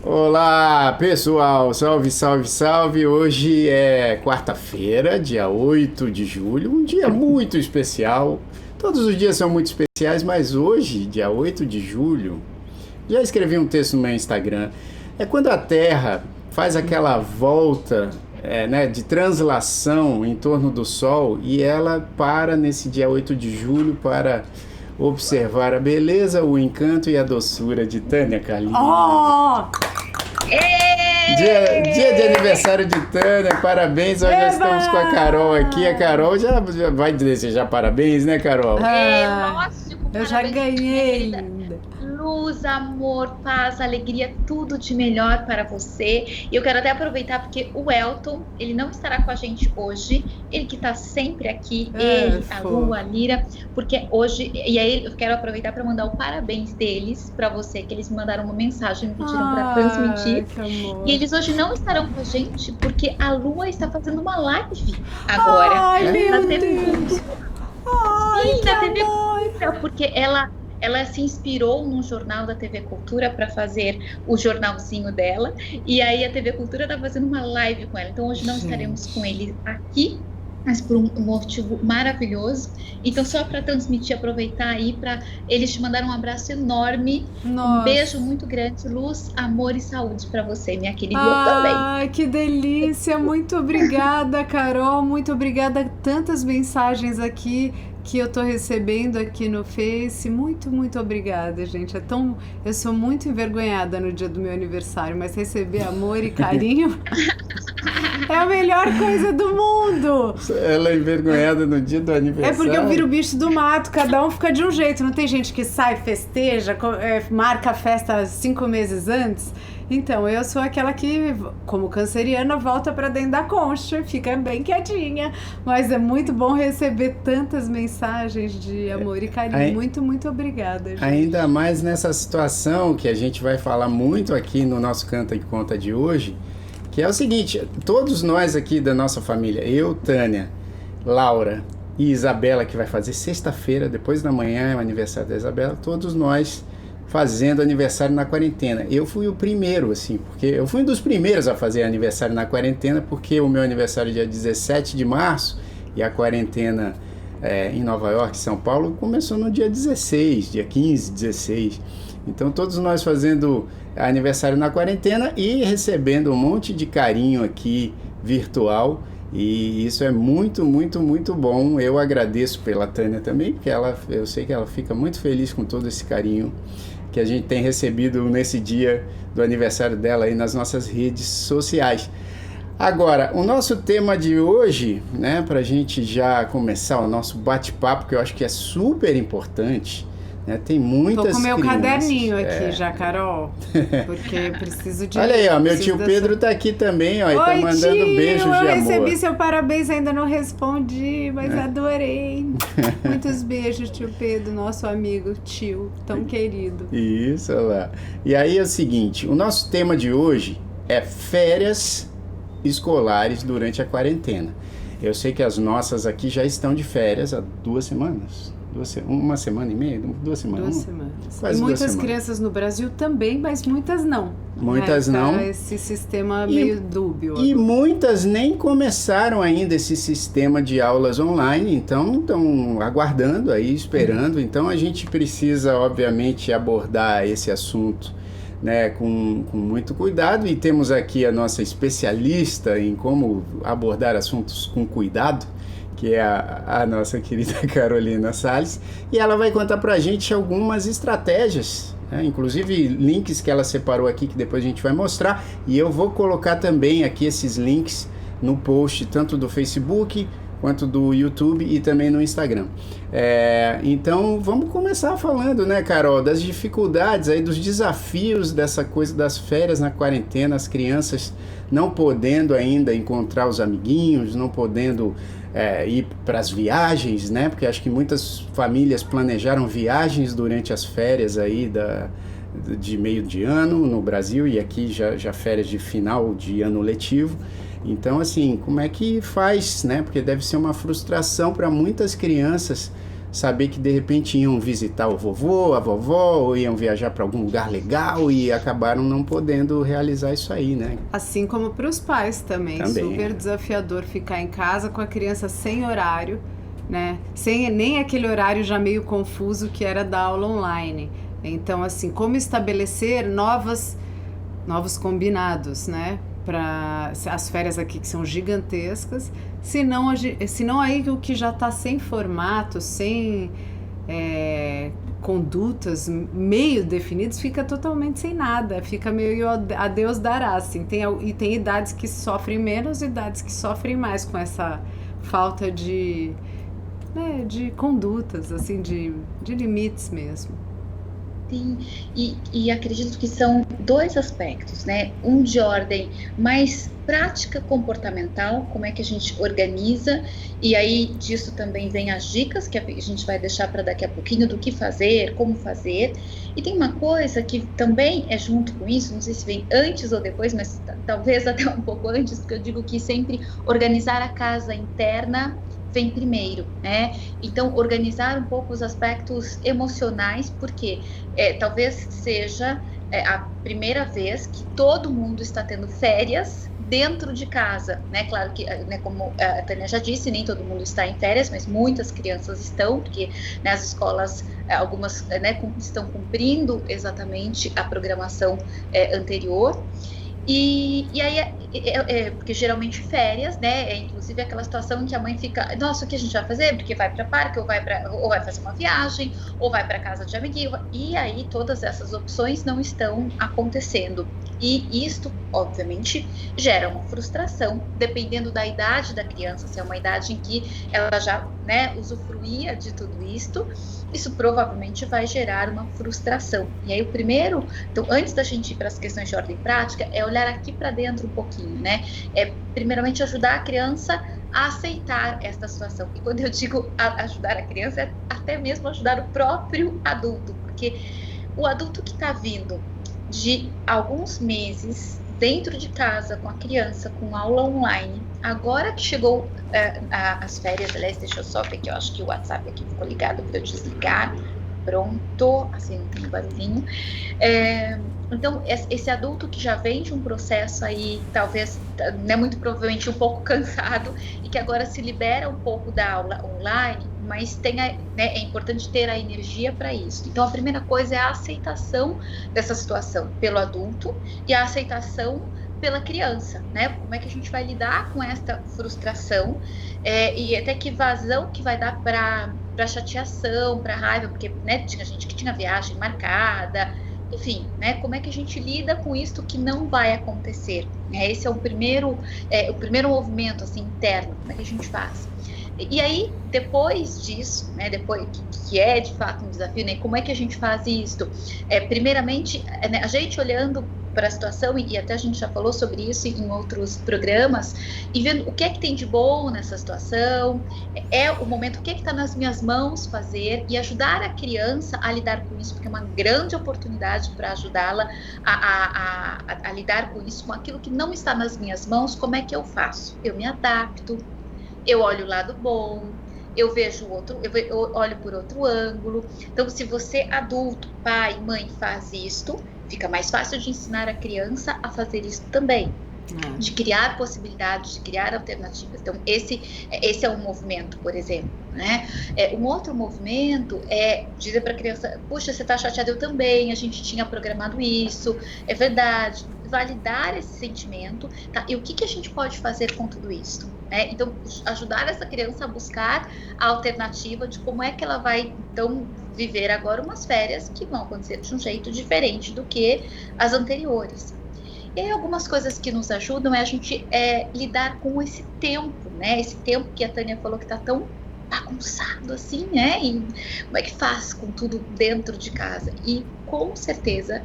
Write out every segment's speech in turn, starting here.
Olá, pessoal! Salve, salve, salve! Hoje é quarta-feira, dia 8 de julho, um dia muito especial. Todos os dias são muito especiais, mas hoje, dia 8 de julho, já escrevi um texto no meu Instagram. É quando a Terra faz aquela volta, né, de translação em torno do Sol e ela para nesse dia 8 de julho para observar a beleza, o encanto e a doçura de Tânia Carlinhos. Oh! Dia de aniversário de Tânia, parabéns. Hoje nós estamos com a Carol aqui. A Carol já vai desejar parabéns, né, Carol? Lógico, Eu já parabéns, ganhei. minha querida. Luz, amor, paz, alegria, tudo de melhor para você. E eu quero até aproveitar porque o Elton, ele não estará com a gente hoje, ele que está sempre aqui, ele, a Lu, a Lira, porque hoje, e aí eu quero aproveitar para mandar o parabéns deles para você, que eles me mandaram uma mensagem, me pediram para transmitir. E eles hoje não estarão com a gente porque a Lua está fazendo uma live agora. Ai, meu na Deus. TV Cultura. Ai, Sim, que na TV amor. Cultura, porque ela se inspirou num jornal da TV Cultura para fazer o jornalzinho dela, e aí a TV Cultura está fazendo uma live com ela. Então hoje não estaremos com ele aqui, mas por um motivo maravilhoso. Então só para transmitir, aproveitar aí para eles te mandaram um abraço enorme, Nossa. um beijo muito grande, luz, amor e saúde para você, minha querida. E eu também. Ai, que delícia! Muito obrigada, Carol. Muito obrigada. Tantas mensagens aqui que eu tô recebendo aqui no Face. Muito, muito obrigada, gente. Eu sou muito envergonhada no dia do meu aniversário, mas receber amor e carinho é a melhor coisa do mundo. Ela é envergonhada no dia do aniversário. É porque eu viro bicho do mato, cada um fica de um jeito. Não tem gente que sai, festeja, marca a festa 5 meses antes. Então, eu sou aquela que, como canceriana, volta pra dentro da concha, fica bem quietinha. Mas é muito bom receber tantas mensagens de amor e carinho. Muito, muito obrigada, gente. Ainda mais nessa situação que a gente vai falar muito aqui no nosso Canta e Conta de hoje, que é o seguinte: todos nós aqui da nossa família, eu, Tânia, Laura e Isabela, que vai fazer sexta-feira, depois da manhã é o aniversário da Isabela, todos nós fazendo aniversário na quarentena. Eu fui o primeiro, assim, porque eu fui um dos primeiros a fazer aniversário na quarentena, porque o meu aniversário é dia 17 de março e a quarentena em Nova York, São Paulo, começou no dia 16, dia 15, 16. Então todos nós fazendo aniversário na quarentena e recebendo um monte de carinho aqui virtual, e isso é muito, muito, muito bom. Eu agradeço pela Tânia também, porque eu sei que ela fica muito feliz com todo esse carinho que a gente tem recebido nesse dia do aniversário dela aí nas nossas redes sociais. Agora, o nosso tema de hoje, né, para a gente já começar o nosso bate-papo, que eu acho que é super importante, né, tem muitas Tô com meu crianças, caderninho aqui já, Carol, porque preciso de... Olha aí, ó, meu tio Pedro tá aqui também, ó, e tá mandando tio, beijos de amor. Eu recebi seu parabéns, ainda não respondi, mas adorei. Muitos beijos, tio Pedro, nosso amigo, tio, tão querido. Isso, olha lá. E aí é o seguinte, o nosso tema de hoje é férias escolares durante a quarentena. Eu sei que as nossas aqui já estão de férias há 2 semanas. Uma semana e meia? 2 semanas? 2 semanas. Quase E 2 muitas semanas. crianças no Brasil também, mas muitas não. Muitas não. Tá esse sistema meio dúbio. E muitas nem começaram ainda esse sistema de aulas online, então estão aguardando aí, esperando. Então a gente precisa, obviamente, abordar esse assunto, né, com muito cuidado, e temos aqui a nossa especialista em como abordar assuntos com cuidado, que é a nossa querida Carolina Salles, e ela vai contar pra gente algumas estratégias, né, inclusive links que ela separou aqui, que depois a gente vai mostrar, e eu vou colocar também aqui esses links no post, tanto do Facebook quanto do YouTube e também no Instagram. Então vamos começar falando, né, Carol, das dificuldades aí, dos desafios dessa coisa das férias na quarentena, as crianças não podendo ainda encontrar os amiguinhos, não podendo ir para as viagens, né, porque acho que muitas famílias planejaram viagens durante as férias aí de meio de ano no Brasil, e aqui já férias de final de ano letivo. Então, assim, como é que faz, né? Porque deve ser uma frustração para muitas crianças saber que de repente iam visitar o vovô, a vovó, ou iam viajar para algum lugar legal e acabaram não podendo realizar isso aí, né? Assim como para os pais também. Super desafiador ficar em casa com a criança sem horário, né? Sem nem aquele horário já meio confuso que era da aula online. Então, assim, como estabelecer novos combinados, né? Para as férias aqui que são gigantescas, senão aí o que já está sem formato, sem condutas meio definidas, fica totalmente sem nada, fica meio a Deus dará, assim. Tem idades que sofrem menos, idades que sofrem mais com essa falta de condutas, assim, de limites mesmo. Sim, e acredito que são dois aspectos, né? Um de ordem mais prática comportamental, como é que a gente organiza, e aí disso também vem as dicas que a gente vai deixar para daqui a pouquinho do que fazer, como fazer. E tem uma coisa que também é junto com isso, não sei se vem antes ou depois, mas talvez até um pouco antes, porque eu digo que sempre organizar a casa interna vem primeiro, né? Então, organizar um pouco os aspectos emocionais, porque talvez seja a primeira vez que todo mundo está tendo férias dentro de casa, né? Claro que, né, como a Tânia já disse, nem todo mundo está em férias, mas muitas crianças estão, porque nas escolas, algumas, né, estão cumprindo exatamente a programação anterior. E aí, porque geralmente férias, né, inclusive aquela situação em que a mãe fica, nossa, o que a gente vai fazer? Porque vai para parque, ou vai fazer uma viagem, ou vai para casa de amiguinho, e aí todas essas opções não estão acontecendo. E isto, obviamente, gera uma frustração, dependendo da idade da criança, se é uma idade em que ela já, né, usufruía de tudo isto, isso provavelmente vai gerar uma frustração. E aí o primeiro, então antes da gente ir para as questões de ordem prática, é olhar aqui para dentro um pouquinho, né? Primeiramente ajudar a criança a aceitar esta situação. E quando eu digo ajudar a criança, é até mesmo ajudar o próprio adulto, porque o adulto que está vindo de alguns meses dentro de casa com a criança, com aula online, agora que chegou as férias, aliás, deixa eu só ver que eu acho que o WhatsApp aqui ficou ligado para eu desligar, pronto, assim não tem barulhinho. Então, esse adulto que já vem de um processo aí, talvez, né, muito provavelmente um pouco cansado, e que agora se libera um pouco da aula online, mas né, é importante ter a energia para isso. Então, a primeira coisa é a aceitação dessa situação pelo adulto e a aceitação pela criança, né? Como é que a gente vai lidar com esta frustração e até que vazão que vai dar para chateação, para raiva, porque, né, tinha gente que tinha viagem marcada, enfim, né? Como é que a gente lida com isso que não vai acontecer? Esse é o primeiro movimento assim interno. Como é que a gente faz? E aí, depois disso, né, depois que é de fato um desafio, né, como é que a gente faz isso? Primeiramente, né, a gente olhando para a situação, e até a gente já falou sobre isso em outros programas, e vendo o que é que tem de bom nessa situação, o momento, o que é que está nas minhas mãos fazer, e ajudar a criança a lidar com isso, porque é uma grande oportunidade para ajudá-la a lidar com isso, com aquilo que não está nas minhas mãos. Como é que eu faço? Eu me adapto, eu olho o lado bom, eu vejo eu olho por outro ângulo. Então, se você, adulto, pai, mãe, faz isto, fica mais fácil de ensinar a criança a fazer isso também. De criar possibilidades, de criar alternativas. Então, esse é um movimento, por exemplo, né? Um outro movimento é dizer para a criança, puxa, você está chateada? Eu também, a gente tinha programado isso, é verdade. Validar esse sentimento, tá? E o que a gente pode fazer com tudo isso, né? Então, ajudar essa criança a buscar a alternativa de como é que ela vai, então, viver agora umas férias que vão acontecer de um jeito diferente do que as anteriores. E aí, algumas coisas que nos ajudam é a gente lidar com esse tempo, né? Esse tempo que a Tânia falou que está tão bagunçado assim, né? E como é que faz com tudo dentro de casa? E com certeza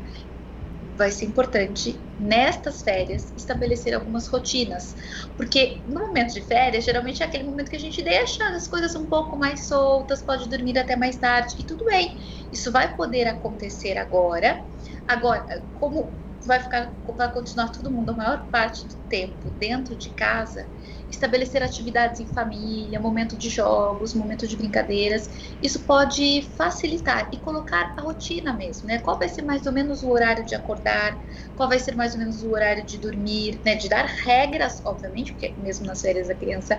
vai ser importante, nestas férias, estabelecer algumas rotinas. Porque no momento de férias, geralmente é aquele momento que a gente deixa as coisas um pouco mais soltas, pode dormir até mais tarde, e tudo bem. Isso vai poder acontecer agora. Agora, como vai continuar todo mundo a maior parte do tempo dentro de casa, estabelecer atividades em família, momento de jogos, momento de brincadeiras. Isso pode facilitar e colocar a rotina mesmo, né? Qual vai ser mais ou menos o horário de acordar, qual vai ser mais ou menos o horário de dormir, né? De dar regras, obviamente, porque mesmo nas férias a criança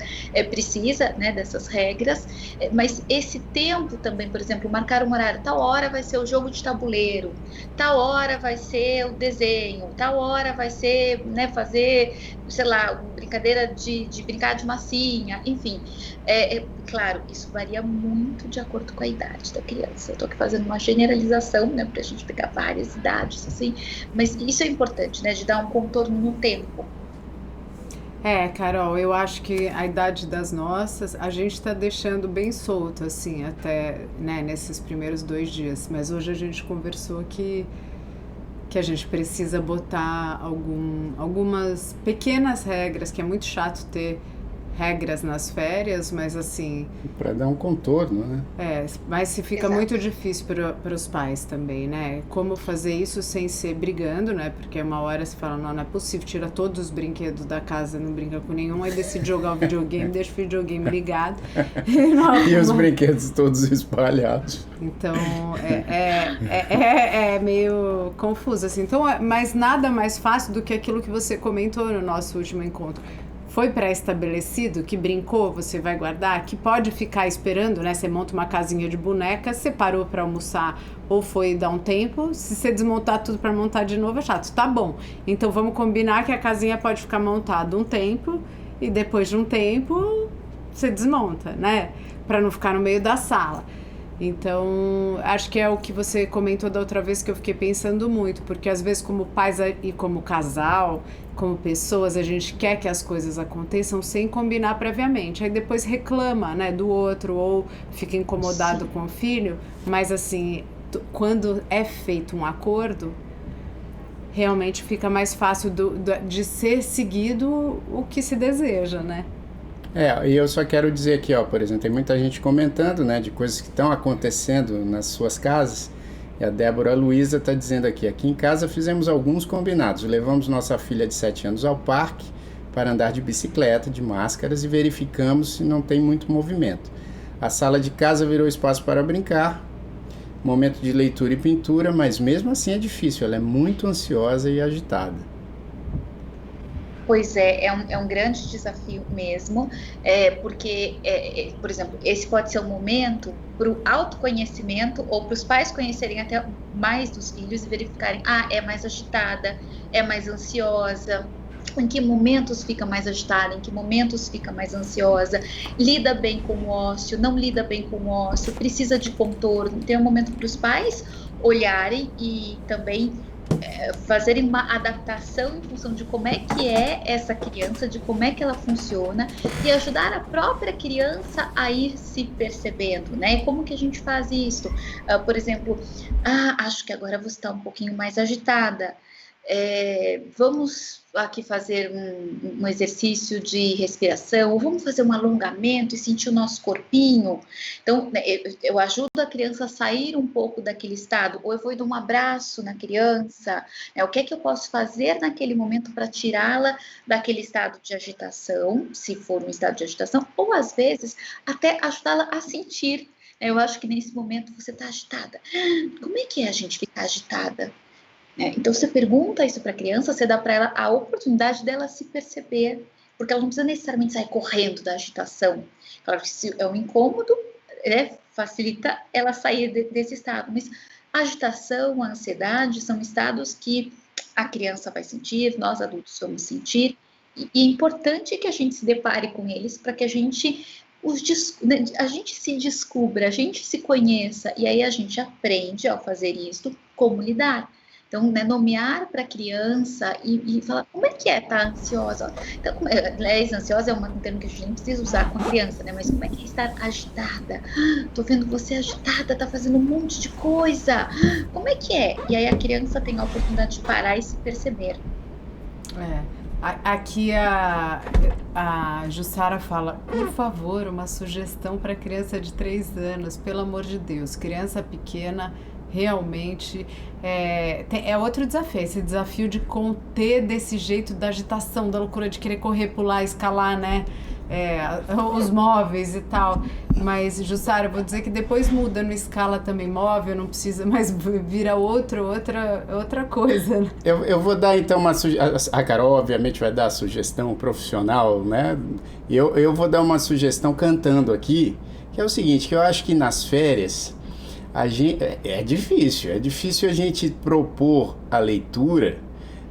precisa, né, dessas regras, mas esse tempo também, por exemplo, marcar um horário, tal hora vai ser o jogo de tabuleiro, tal hora vai ser o desenho, tal hora vai ser, né, fazer, sei lá, brincadeira de brincar de massinha, enfim. Claro, isso varia muito de acordo com a idade da criança. Eu estou aqui fazendo uma generalização, né, para a gente pegar várias idades, assim, mas isso é importante, né, de dar um contorno no tempo. Carol, eu acho que a idade das nossas, a gente está deixando bem solto, assim, até, né, nesses primeiros 2 dias. Mas hoje a gente conversou que a gente precisa botar algumas pequenas regras, que é muito chato ter regras nas férias, mas assim... Para dar um contorno, né? Mas se fica Exato. muito difícil para os pais também, né? Como fazer isso sem ser brigando, né? Porque uma hora você fala, não é possível, tira todos os brinquedos da casa, não brinca com nenhum, aí decide jogar o videogame, deixa o videogame ligado. E os brinquedos todos espalhados. Então, é meio confuso, assim. Então, mas nada mais fácil do que aquilo que você comentou no nosso último encontro. Foi pré-estabelecido, que brincou, você vai guardar, que pode ficar esperando, né? Você monta uma casinha de boneca, você parou para almoçar ou foi dar um tempo, se você desmontar tudo para montar de novo é chato. Tá bom, então vamos combinar que a casinha pode ficar montada um tempo e depois de um tempo você desmonta, né? Para não ficar no meio da sala. Então, acho que é o que você comentou da outra vez que eu fiquei pensando muito, porque às vezes como pais e como casal, como pessoas, a gente quer que as coisas aconteçam sem combinar previamente. Aí depois reclama, né, do outro ou fica incomodado com o filho, mas assim, quando é feito um acordo, realmente fica mais fácil de ser seguido o que se deseja, né? E eu só quero dizer aqui, ó, por exemplo, tem muita gente comentando, né, de coisas que estão acontecendo nas suas casas. E a Débora Luiza está dizendo aqui em casa fizemos alguns combinados. Levamos nossa filha de 7 anos ao parque para andar de bicicleta, de máscaras e verificamos se não tem muito movimento. A sala de casa virou espaço para brincar, momento de leitura e pintura, mas mesmo assim é difícil, ela é muito ansiosa e agitada. Pois é um grande desafio mesmo, porque, por exemplo, esse pode ser um momento para o autoconhecimento ou para os pais conhecerem até mais dos filhos e verificarem, é mais agitada, é mais ansiosa, em que momentos fica mais agitada, em que momentos fica mais ansiosa, lida bem com o ócio, não lida bem com o ócio, precisa de contorno. Tem um momento para os pais olharem e também fazerem uma adaptação em função de como é que é essa criança, de como é que ela funciona e ajudar a própria criança a ir se percebendo, né? E como que a gente faz isso? Por exemplo, acho que agora você está um pouquinho mais agitada. Vamos aqui fazer um exercício de respiração, ou vamos fazer um alongamento e sentir o nosso corpinho. Então, eu ajudo a criança a sair um pouco daquele estado, ou eu vou dar um abraço na criança, né? O que é que eu posso fazer naquele momento para tirá-la daquele estado de agitação, se for um estado de agitação, ou às vezes até ajudá-la a sentir. Eu acho que nesse momento você está agitada. Como é que é a gente ficar agitada? Então, você pergunta isso para a criança, você dá para ela a oportunidade dela se perceber, porque ela não precisa necessariamente sair correndo da agitação. Claro que se é um incômodo, facilita ela sair desse estado, mas a agitação, a ansiedade são estados que a criança vai sentir, nós adultos vamos sentir, e é importante que a gente se depare com eles para que a gente se descubra, a gente se conheça, e aí a gente aprende, ao fazer isso, como lidar. Então, nomear para a criança e falar, como é que tá ansiosa? Então, ansiosa é um termo que a gente nem precisa usar com a criança, né? Mas como é que é estar agitada? Tô vendo você agitada, tá fazendo um monte de coisa. Como é que é? E aí a criança tem a oportunidade de parar e se perceber. Aqui a Jussara fala, por favor, uma sugestão para criança de 3 anos, pelo amor de Deus, criança pequena realmente é outro desafio, esse desafio de conter desse jeito da agitação, da loucura de querer correr, pular, escalar, né? Os móveis e tal. Mas, Jussara, eu vou dizer que depois muda no escala também móvel, não precisa mais, vira outra coisa. Né? Eu vou dar então uma sugestão. A Carol, obviamente, vai dar a sugestão profissional, né? Eu vou dar uma sugestão cantando aqui, que é o seguinte, que eu acho que nas férias é difícil a gente propor a leitura,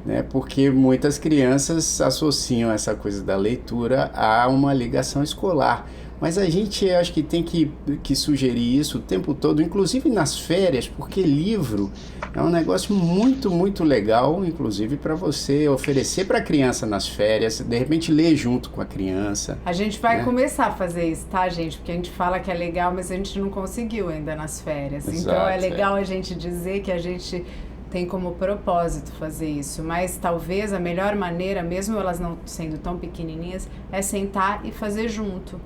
né? Porque muitas crianças associam essa coisa da leitura a uma ligação escolar. Mas a gente acho que tem que sugerir isso o tempo todo, inclusive nas férias, porque livro é um negócio muito, muito legal, inclusive para você oferecer para a criança nas férias, de repente ler junto com a criança. A gente vai começar a fazer isso, tá, gente? Porque a gente fala que é legal, mas a gente não conseguiu ainda nas férias. Exato, então é legal a gente dizer que a gente tem como propósito fazer isso, mas talvez a melhor maneira, mesmo elas não sendo tão pequenininhas, é sentar e fazer junto.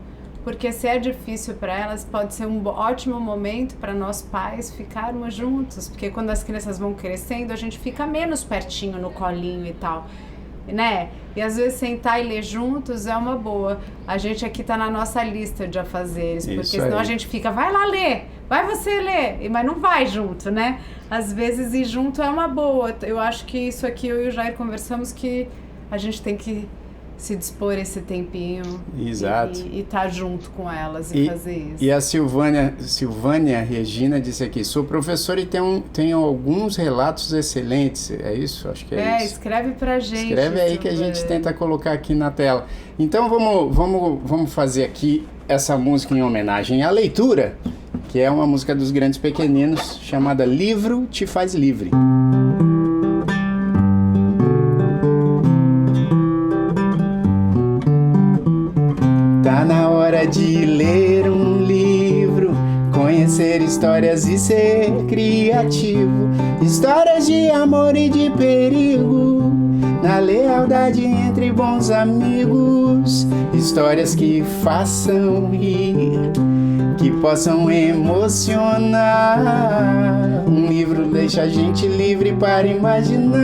Porque se é difícil para elas, pode ser um ótimo momento para nós pais ficarmos juntos, porque quando as crianças vão crescendo, a gente fica menos pertinho no colinho e tal, né? E às vezes sentar e ler juntos é uma boa. A gente aqui tá na nossa lista de afazeres, porque senão a gente fica, vai lá ler, vai você ler, mas não vai junto, né? Às vezes ir junto é uma boa. Eu acho que isso aqui eu e o Jair conversamos que a gente tem que se dispor esse tempinho. Exato. E estar junto com elas e fazer isso. E a Silvânia Regina disse aqui, sou professora e tem alguns relatos excelentes, é isso? Acho que é isso. Escreve pra gente. Escreve aí que a gente tenta colocar aqui na tela. Então vamos fazer aqui essa música em homenagem à leitura, que é uma música dos Grandes Pequeninos, chamada Livro Te Faz Livre. Tá na hora de ler um livro, conhecer histórias e ser criativo. Histórias de amor e de perigo, na lealdade entre bons amigos. Histórias que façam rir, que possam emocionar. Um livro deixa a gente livre para imaginar.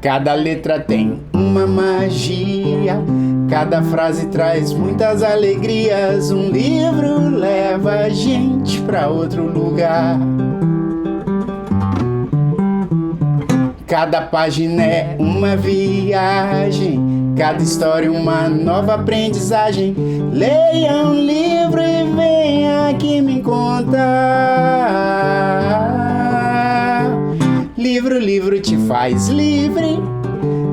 Cada letra tem uma magia, cada frase traz muitas alegrias. Um livro leva a gente pra outro lugar. Cada página é uma viagem, cada história uma nova aprendizagem. Leia um livro e venha aqui me contar. Livro, livro te faz livre.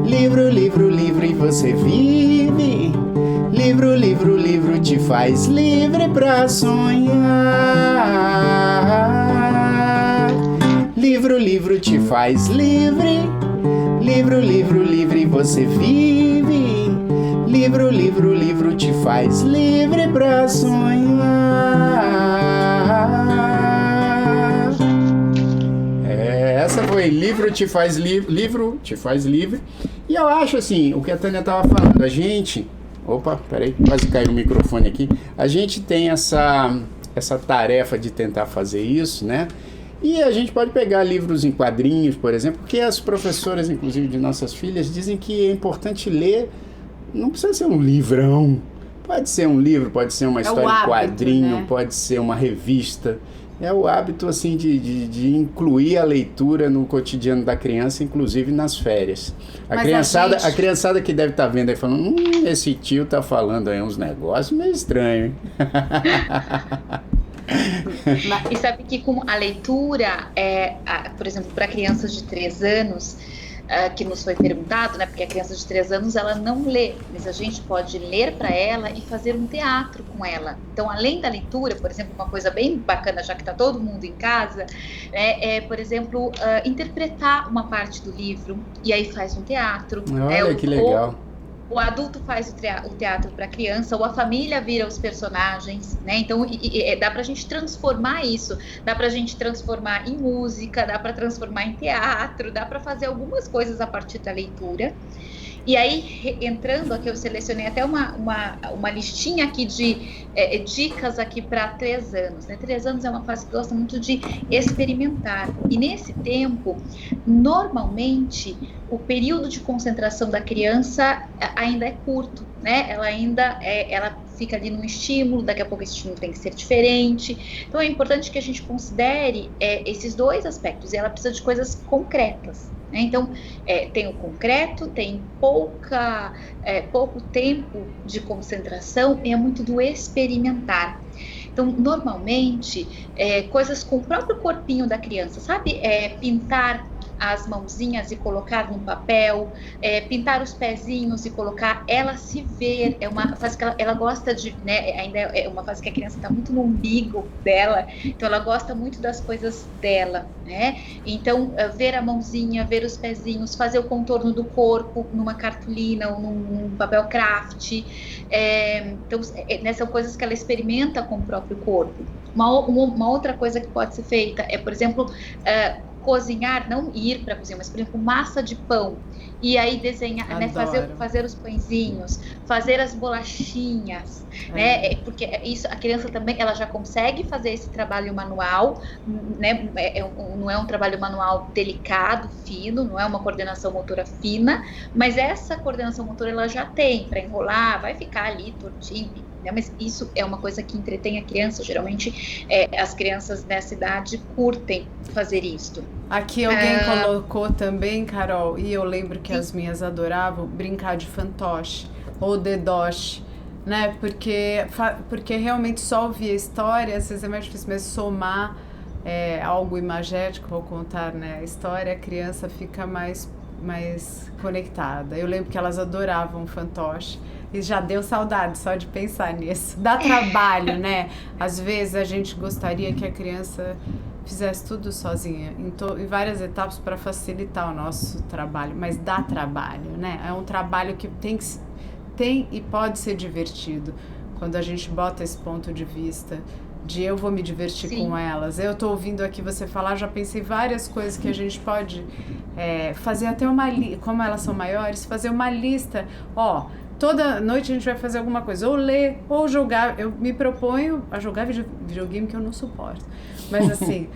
Livro, livro, livro e você vive. Livro, livro, livro te faz livre pra sonhar. Livro, livro te faz livre. Livro, livro, livre e você vive. Livro, livro, livro te faz livre pra sonhar. Essa foi Livro Te Faz Livre. Livro Te Faz Livre. E eu acho assim, o que a Tânia estava falando, a gente... Opa, peraí, quase caiu o microfone aqui. A gente tem essa tarefa de tentar fazer isso, né? E a gente pode pegar livros em quadrinhos, por exemplo, porque as professoras, inclusive de nossas filhas, dizem que é importante ler, não precisa ser um livrão. Pode ser um livro, pode ser uma história em quadrinho, né? Pode ser uma revista. É o hábito, assim, de incluir a leitura no cotidiano da criança, inclusive nas férias. A criançada que deve estar vendo aí falando, esse tio tá falando aí uns negócios meio estranhos, hein? E sabe que com a leitura, por exemplo, para crianças de 3 anos, que nos foi perguntado, né? Porque a criança de 3 anos ela não lê, mas a gente pode ler para ela e fazer um teatro com ela. Então, além da leitura, por exemplo, uma coisa bem bacana, já que está todo mundo em casa, por exemplo, interpretar uma parte do livro e aí faz um teatro. Olha que legal. O adulto faz o teatro para a criança, ou a família vira os personagens, né? Então, dá para a gente transformar isso, dá para a gente transformar em música, dá para transformar em teatro, dá para fazer algumas coisas a partir da leitura. E aí, entrando aqui, eu selecionei até uma listinha aqui de dicas aqui para 3 anos, né? 3 anos é uma fase que gosta muito de experimentar. E nesse tempo, normalmente, o período de concentração da criança ainda é curto, né? Ela fica ali num estímulo, daqui a pouco esse estímulo tem que ser diferente. Então, é importante que a gente considere esses 2 aspectos. E ela precisa de coisas concretas. Então, tem o concreto, tem pouco tempo de concentração, é muito do experimentar. Então, normalmente, coisas com o próprio corpinho da criança, sabe? Pintar as mãozinhas e colocar no papel, pintar os pezinhos e colocar, ela se ver, é uma fase que ela gosta de, né, ainda é uma fase que a criança está muito no umbigo dela, então ela gosta muito das coisas dela, né? Então, ver a mãozinha, ver os pezinhos, fazer o contorno do corpo numa cartolina ou num papel craft, então, são coisas que ela experimenta com o próprio corpo. Uma outra coisa que pode ser feita é, por exemplo, cozinhar, não ir para a cozinha, mas, por exemplo, massa de pão. E aí desenhar, né, fazer os pãezinhos, fazer as bolachinhas, né? Porque isso, a criança também, ela já consegue fazer esse trabalho manual, né? Não é um trabalho manual delicado, fino, não é uma coordenação motora fina, mas essa coordenação motora ela já tem para enrolar, vai ficar ali tortinho, né? Mas isso é uma coisa que entretém a criança. Geralmente as crianças nessa idade curtem fazer isto. Aqui alguém colocou também, Carol, e eu lembro que as minhas adoravam brincar de fantoche ou dedoche, né? Porque realmente só ouvir a história, às vezes é mais difícil, mas somar algo imagético ao contar, né, a história, a criança fica mais conectada. Eu lembro que elas adoravam fantoche. E já deu saudade só de pensar nisso. Dá trabalho, né? Às vezes a gente gostaria que a criança fizesse tudo sozinha, em várias etapas para facilitar o nosso trabalho, mas dá trabalho, né? É um trabalho que tem e pode ser divertido. Quando a gente bota esse ponto de vista de eu vou me divertir com elas. Eu tô ouvindo aqui você falar, já pensei várias coisas que a gente pode fazer até como elas são maiores, fazer uma lista, toda noite a gente vai fazer alguma coisa, ou ler, ou jogar. Eu me proponho a jogar videogame que eu não suporto. Mas assim,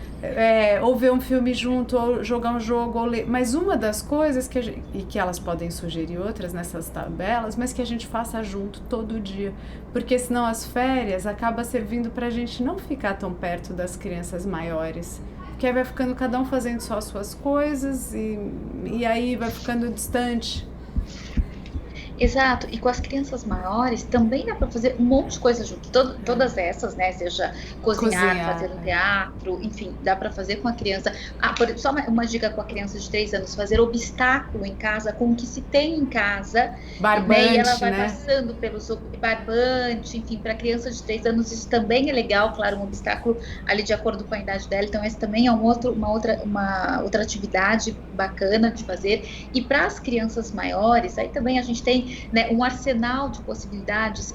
ou ver um filme junto, ou jogar um jogo, ou ler. Mas uma das coisas e que elas podem sugerir outras nessas tabelas, mas que a gente faça junto todo dia. Porque senão as férias acabam servindo pra gente não ficar tão perto das crianças maiores. Porque aí vai ficando cada um fazendo só as suas coisas e aí vai ficando distante. Exato, e com as crianças maiores também dá para fazer um monte de coisa junto, todas essas, né, seja cozinhar, fazer um teatro, enfim, dá para fazer com a criança. Só uma dica com a criança de 3 anos, fazer obstáculo em casa com o que se tem em casa, barbante, e ela vai né? passando pelos barbante, enfim, para criança de 3 anos isso também é legal, claro, um obstáculo ali de acordo com a idade dela, então esse também é uma outra atividade bacana de fazer. E para as crianças maiores, aí também a gente tem, né, um arsenal de possibilidades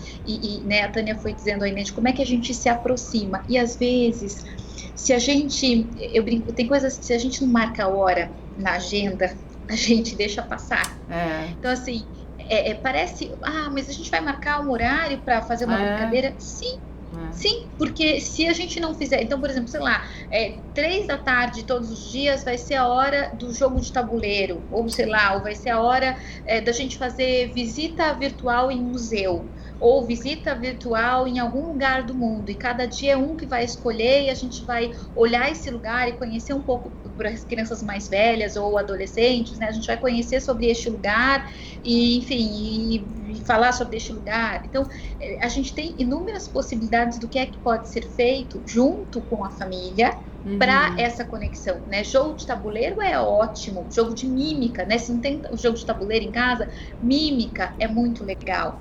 né, a Tânia foi dizendo aí, né, de como é que a gente se aproxima. E às vezes, se a gente, eu brinco, tem coisas que se a gente não marca a hora na agenda, a gente deixa passar. Então assim, parece, mas a gente vai marcar um horário para fazer uma brincadeira? Sim, porque se a gente não fizer, então, por exemplo, sei lá, 3 da tarde todos os dias vai ser a hora do jogo de tabuleiro, ou sei lá, ou vai ser a hora da gente fazer visita virtual em museu, ou visita virtual em algum lugar do mundo, e cada dia é um que vai escolher e a gente vai olhar esse lugar e conhecer um pouco para as crianças mais velhas ou adolescentes, né? A gente vai conhecer sobre este lugar e, enfim, e falar sobre este lugar. Então, a gente tem inúmeras possibilidades do que é que pode ser feito junto com a família para essa conexão, né? Jogo de tabuleiro é ótimo, jogo de mímica, né? Se não tem o jogo de tabuleiro em casa, mímica é muito legal.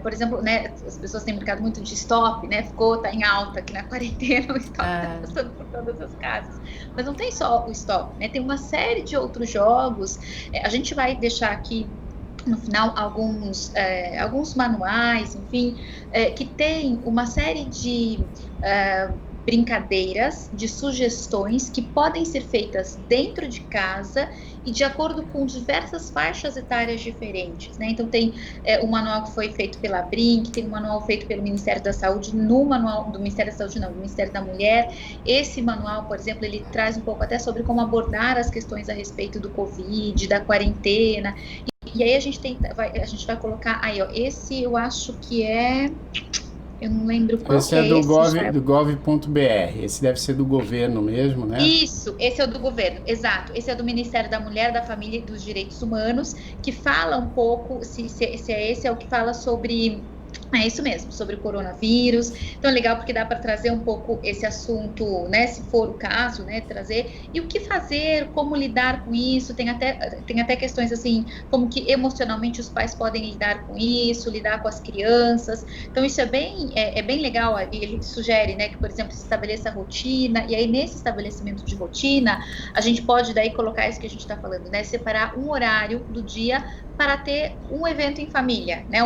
Por exemplo, né? As pessoas têm brincado muito de stop, né? Tá em alta aqui na quarentena, o stop tá passando por todas as casas. Mas não tem só o stop, né? Tem uma série de outros jogos. A gente vai deixar aqui no final alguns manuais, enfim, que tem uma série de brincadeiras, de sugestões que podem ser feitas dentro de casa e de acordo com diversas faixas etárias diferentes, né? Então tem um manual que foi feito pela Brinc, tem um manual feito pelo Ministério da Saúde, no manual do Ministério da Saúde não, do Ministério da Mulher. Esse manual, por exemplo, ele traz um pouco até sobre como abordar as questões a respeito do Covid, da quarentena. E aí a gente vai colocar aí, ó, esse eu acho que eu não lembro qual esse que é do esse. do gov.br, esse deve ser do governo mesmo, né? Isso, esse é o do governo, exato. Esse é do Ministério da Mulher, da Família e dos Direitos Humanos, que fala um pouco, esse é o que fala sobre... É isso mesmo, sobre o coronavírus. Então é legal porque dá para trazer um pouco esse assunto, né, se for o caso, né, trazer. E o que fazer, como lidar com isso, tem até questões assim, como que emocionalmente os pais podem lidar com isso, lidar com as crianças. Então isso é bem legal, e ele sugere, né, que, por exemplo, se estabeleça rotina, e aí nesse estabelecimento de rotina, a gente pode daí colocar isso que a gente está falando, né, separar um horário do dia para ter um evento em família, né,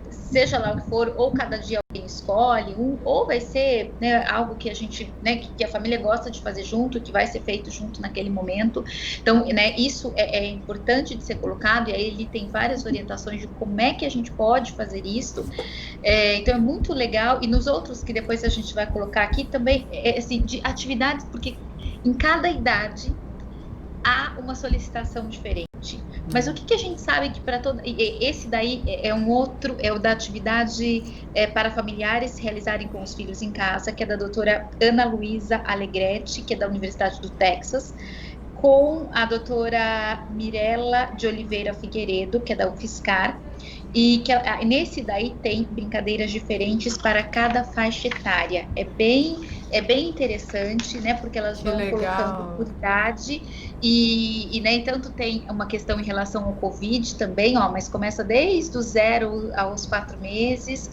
seja lá o que for, ou cada dia alguém escolhe, ou vai ser, né, algo que a gente, né, que a família gosta de fazer junto, que vai ser feito junto naquele momento. Então, né, isso é importante de ser colocado, e aí ele tem várias orientações de como é que a gente pode fazer isso. Então é muito legal, e nos outros que depois a gente vai colocar aqui também, assim, de atividades, porque em cada idade há uma solicitação diferente. Mas o que a gente sabe que para todo... Esse daí é um outro, é o da atividade para familiares realizarem com os filhos em casa, que é da doutora Ana Luísa Alegretti, que é da Universidade do Texas, com a doutora Mirella de Oliveira Figueiredo, que é da UFSCar, e que nesse daí tem brincadeiras diferentes para cada faixa etária. É bem interessante, né? Porque elas vão colocando por idade e né, tanto tem uma questão em relação ao Covid também, ó, mas começa desde o 0 aos 4 meses.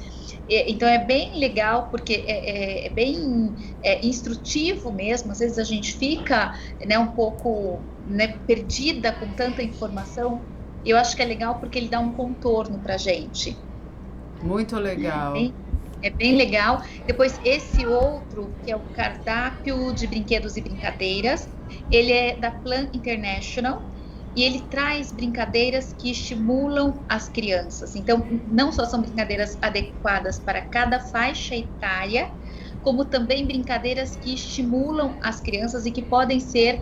Então é bem legal porque é bem instrutivo mesmo. Às vezes a gente fica, né, um pouco, né, perdida com tanta informação. Eu acho que é legal porque ele dá um contorno pra gente. Muito legal. É bem legal. Depois, esse outro, que é o cardápio de brinquedos e brincadeiras, ele é da Plan International e ele traz brincadeiras que estimulam as crianças. Então, não só são brincadeiras adequadas para cada faixa etária, como também brincadeiras que estimulam as crianças e que podem ser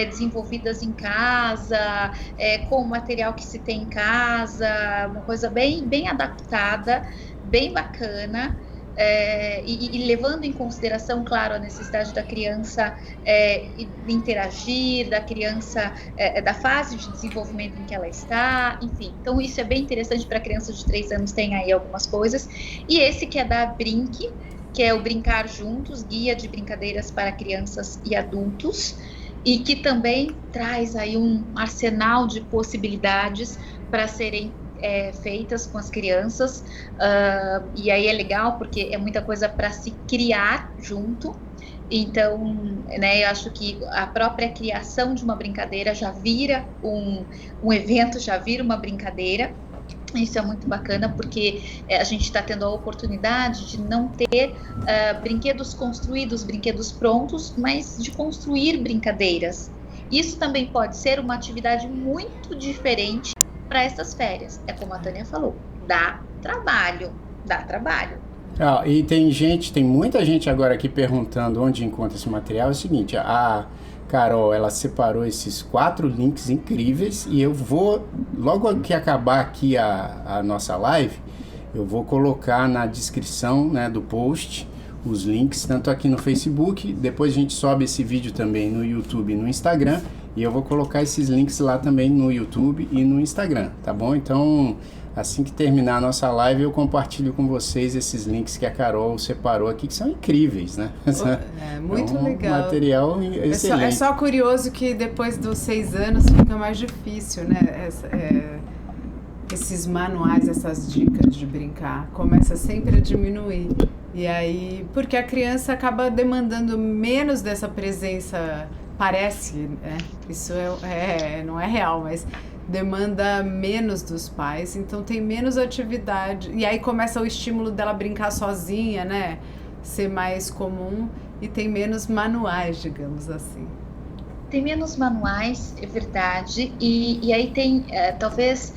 desenvolvidas em casa, com o material que se tem em casa, uma coisa bem adaptada, bem bacana, e levando em consideração, claro, a necessidade da criança interagir, da criança, da fase de desenvolvimento em que ela está, enfim. Então, isso é bem interessante para crianças de 3 anos, tem aí algumas coisas. E esse que é da Brinc, que é o Brincar Juntos, guia de brincadeiras para crianças e adultos, e que também traz aí um arsenal de possibilidades para serem feitas com as crianças, e aí é legal porque é muita coisa para se criar junto. Então, né, eu acho que a própria criação de uma brincadeira já vira um evento, já vira uma brincadeira. Isso é muito bacana porque a gente está tendo a oportunidade de não ter brinquedos construídos, brinquedos prontos, mas de construir brincadeiras. Isso também pode ser uma atividade muito diferente para essas férias. É como a Tânia falou, dá trabalho. E tem muita gente agora aqui perguntando onde encontra esse material. É o seguinte, a Carol, ela separou esses 4 links incríveis e eu vou, logo que acabar aqui a nossa live, eu vou colocar na descrição, né, do post os links, tanto aqui no Facebook, depois a gente sobe esse vídeo também no YouTube e no Instagram, e eu vou colocar esses links lá também no YouTube e no Instagram, tá bom? Então, assim que terminar a nossa live, eu compartilho com vocês esses links que a Carol separou aqui, que são incríveis, né? Muito legal. Material excelente. É só curioso que depois dos 6 anos fica mais difícil, né? Esses manuais, essas dicas de brincar, começa sempre a diminuir. E aí, porque a criança acaba demandando menos dessa presença, parece, né? Isso não é real, mas demanda menos dos pais, então tem menos atividade. E aí começa o estímulo dela brincar sozinha, né? ser mais comum e tem menos manuais, digamos assim. Tem menos manuais, é verdade, e aí tem talvez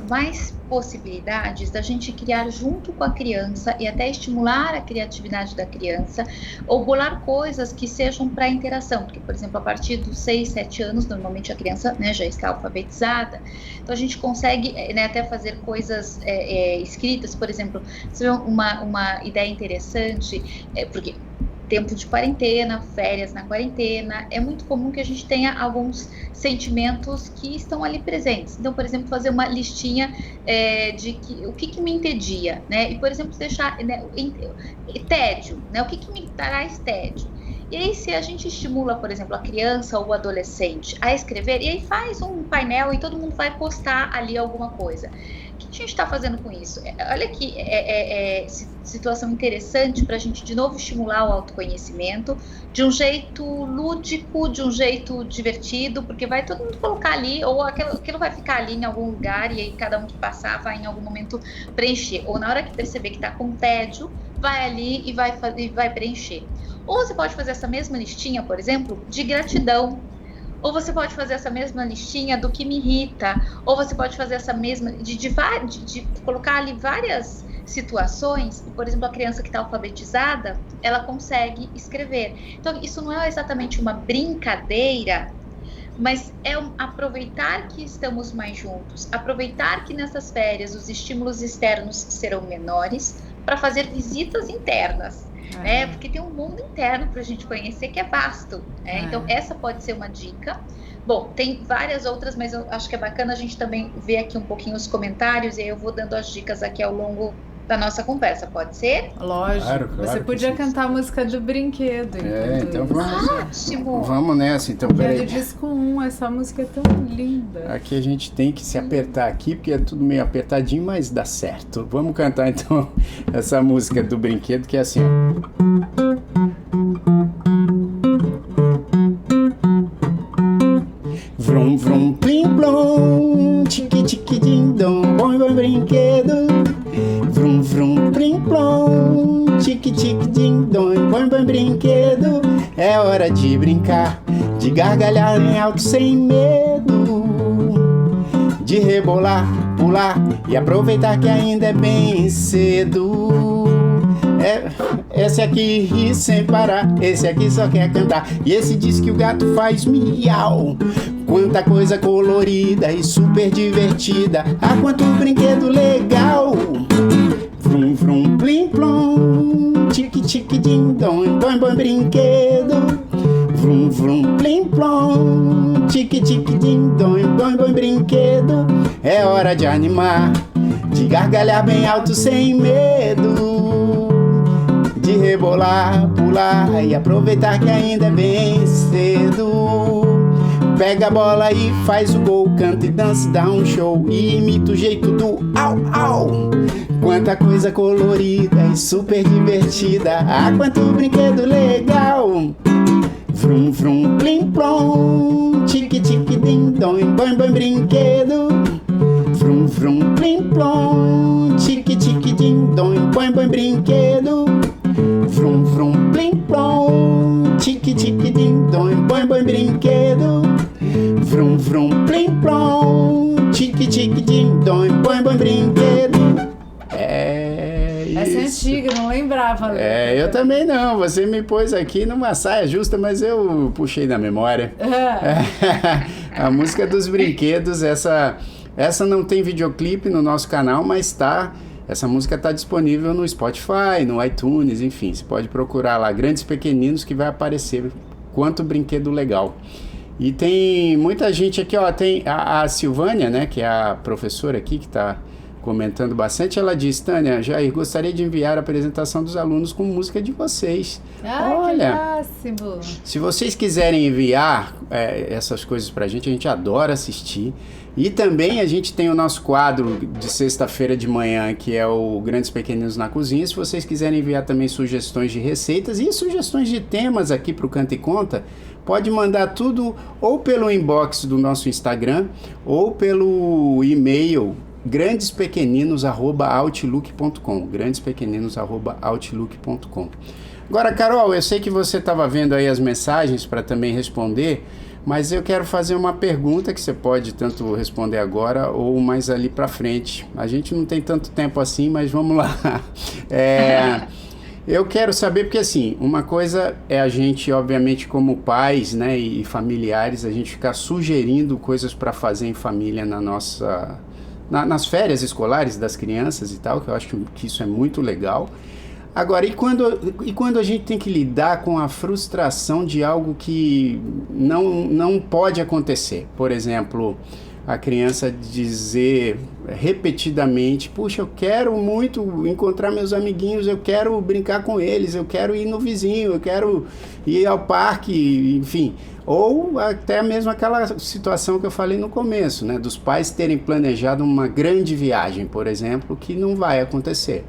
mais possibilidades da gente criar junto com a criança e até estimular a criatividade da criança, ou bolar coisas que sejam para interação, porque, por exemplo, a partir dos 6, 7 anos, normalmente a criança, né, já está alfabetizada, então a gente consegue, né, até fazer coisas escritas, por exemplo, uma ideia interessante, porque tempo de quarentena, férias na quarentena, é muito comum que a gente tenha alguns sentimentos que estão ali presentes. Então, por exemplo, fazer uma listinha de o que me impedia, né? E, por exemplo, deixar, né, tédio, né? O que me traz tédio? E aí, se a gente estimula, por exemplo, a criança ou o adolescente a escrever, e aí faz um painel e todo mundo vai postar ali alguma coisa. O que a gente está fazendo com isso? Olha que situação interessante para a gente, de novo, estimular o autoconhecimento de um jeito lúdico, de um jeito divertido, porque vai todo mundo colocar ali, ou aquilo vai ficar ali em algum lugar, e aí cada um que passar vai em algum momento preencher. Ou na hora que perceber que está com tédio, vai ali e vai preencher. Ou você pode fazer essa mesma listinha, por exemplo, de gratidão. Ou você pode fazer essa mesma listinha do que me irrita. Ou você pode fazer essa mesma... de colocar ali várias situações. Por exemplo, a criança que está alfabetizada, ela consegue escrever. Então, isso não é exatamente uma brincadeira, mas é aproveitar que estamos mais juntos. Aproveitar que nessas férias os estímulos externos serão menores para fazer visitas internas. Porque tem um mundo interno para a gente conhecer que é vasto. Então, essa pode ser uma dica. Bom, tem várias outras, mas eu acho que é bacana a gente também ver aqui um pouquinho os comentários, e aí eu vou dando as dicas aqui ao longo da nossa conversa, pode ser? Lógico. Claro, você podia cantar a música do brinquedo. Então vamos. Ótimo. Vamos nessa, então. Peraí. Do disco 1, essa música é tão linda. Aqui a gente tem que se apertar aqui, porque é tudo meio apertadinho, mas dá certo. Vamos cantar então essa música do brinquedo, que é assim, ó. Vrum, vrum, plim, plom, tiki, tiki, din, dom, bom, bom, brinquedo. Vrum, vrum, plim, plom, tiki, tiki, din, dom, bom, bom, brinquedo. É hora de brincar, de gargalhar em alto sem medo, de rebolar, pular e aproveitar que ainda é bem cedo. Esse aqui ri sem parar, esse aqui só quer cantar, e esse diz que o gato faz miau. Quanta coisa colorida e super divertida, ah, quanto brinquedo legal. Vrum, vrum, plim, plom, tique, tique, din, dom, bom, bom, brinquedo. Vrum, vrum, plim, plom, tique, tique, din, dom, bom, bom, brinquedo. É hora de animar, de gargalhar bem alto sem medo, de rebolar, pular e aproveitar que ainda é bem cedo. Pega a bola e faz o gol, canta e dança, dá um show e imita o jeito do au, au. Quanta coisa colorida e super divertida, ah, quanto brinquedo legal. Vrum, vrum, plim, plom, tique, tique, din, dom, bom, bom, brinquedo. Vrum, vrum, plim, plom, tique, tique, din, dom, bom, bom, brinquedo. Vrum, vrum, plim, plom, tique, tique, din, dom, bom, bom, brinquedo. Vrum, vrum, plim, plom, tique, tique, din, dom, bom, bom, brinquedo. Essa é antiga, não lembrava. Eu também não. Você me pôs aqui numa saia justa, mas eu puxei na memória. A música dos brinquedos, essa não tem videoclipe no nosso canal, mas essa música está disponível no Spotify, no iTunes, enfim. Você pode procurar lá, Grandes Pequeninos, que vai aparecer. Quanto brinquedo legal. E tem muita gente aqui, ó, tem a Silvânia, né, que é a professora aqui, que está comentando bastante. Ela diz: Tânia, Jair, gostaria de enviar a apresentação dos alunos com música de vocês. Olha, que máximo! Se vocês quiserem enviar essas coisas pra gente adora assistir. E também a gente tem o nosso quadro de sexta-feira de manhã, que é o Grandes Pequeninos na Cozinha. Se vocês quiserem enviar também sugestões de receitas e sugestões de temas aqui pro Canta e Conta, pode mandar tudo ou pelo inbox do nosso Instagram ou pelo e-mail grandespequeninos@outlook.com, grandespequeninos@outlook.com. Agora, Carol, eu sei que você estava vendo aí as mensagens para também responder, mas eu quero fazer uma pergunta que você pode tanto responder agora ou mais ali para frente. A gente não tem tanto tempo assim, mas vamos lá. Eu quero saber, porque assim, uma coisa é a gente, obviamente, como pais, né, e familiares, a gente ficar sugerindo coisas para fazer em família nas férias escolares das crianças e tal, que eu acho que isso é muito legal. Agora, e quando a gente tem que lidar com a frustração de algo que não pode acontecer? Por exemplo, a criança dizer repetidamente, puxa, eu quero muito encontrar meus amiguinhos, eu quero brincar com eles, eu quero ir no vizinho, eu quero ir ao parque, enfim. Ou até mesmo aquela situação que eu falei no começo, né, dos pais terem planejado uma grande viagem, por exemplo, que não vai acontecer.